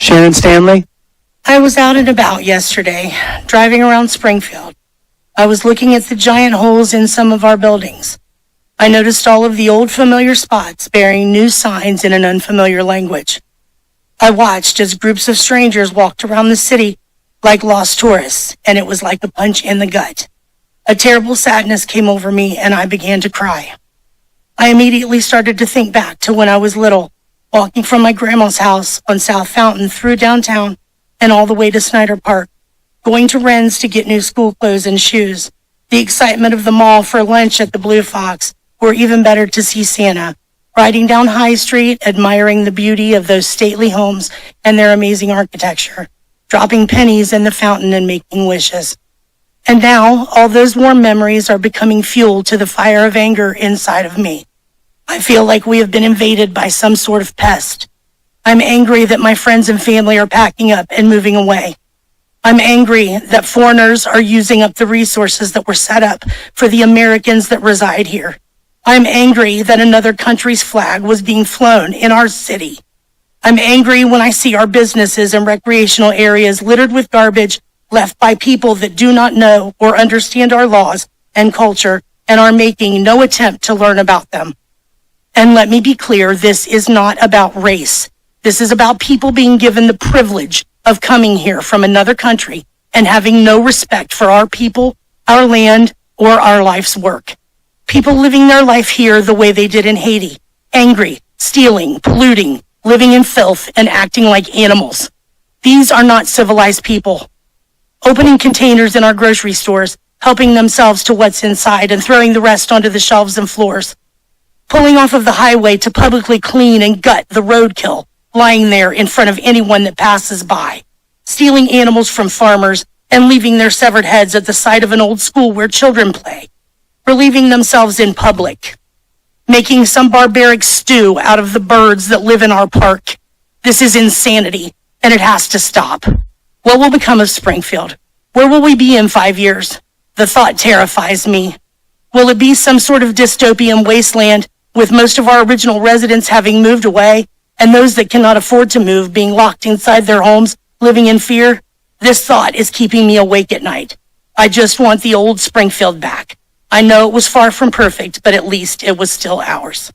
Sharon Stanley. I was out and about yesterday, driving around Springfield. I was looking at the giant holes in some of our buildings. I noticed all of the old familiar spots bearing new signs in an unfamiliar language. I watched as groups of strangers walked around the city like lost tourists, and it was like a punch in the gut. A terrible sadness came over me, and I began to cry. I immediately started to think back to when I was little, walking from my grandma's house on South Fountain through downtown and all the way to Snyder Park, going to Wren's to get new school clothes and shoes, the excitement of the mall for lunch at the Blue Fox, or even better to see Santa, riding down High Street, admiring the beauty of those stately homes and their amazing architecture, dropping pennies in the fountain and making wishes. And now, all those warm memories are becoming fuel to the fire of anger inside of me. I feel like we have been invaded by some sort of pest. I'm angry that my friends and family are packing up and moving away. I'm angry that foreigners are using up the resources that were set up for the Americans that reside here. I'm angry that another country's flag was being flown in our city. I'm angry when I see our businesses and recreational areas littered with garbage left by people that do not know or understand our laws and culture and are making no attempt to learn about them. And let me be clear, this is not about race. This is about people being given the privilege of coming here from another country and having no respect for our people, our land, or our life's work. People living their life here the way they did in Haiti, angry, stealing, polluting, living in filth, and acting like animals. These are not civilized people. Opening containers in our grocery stores, helping themselves to what's inside and throwing the rest onto the shelves and floors. Pulling off of the highway to publicly clean and gut the roadkill lying there in front of anyone that passes by. Stealing animals from farmers and leaving their severed heads at the side of an old school where children play. Relieving themselves in public. Making some barbaric stew out of the birds that live in our park. This is insanity, and it has to stop. What will become of Springfield? Where will we be in 5 years? The thought terrifies me. Will it be some sort of dystopian wasteland with most of our original residents having moved away and those that cannot afford to move being locked inside their homes, living in fear? This thought is keeping me awake at night. I just want the old Springfield back. I know it was far from perfect, but at least it was still ours.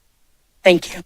Thank you.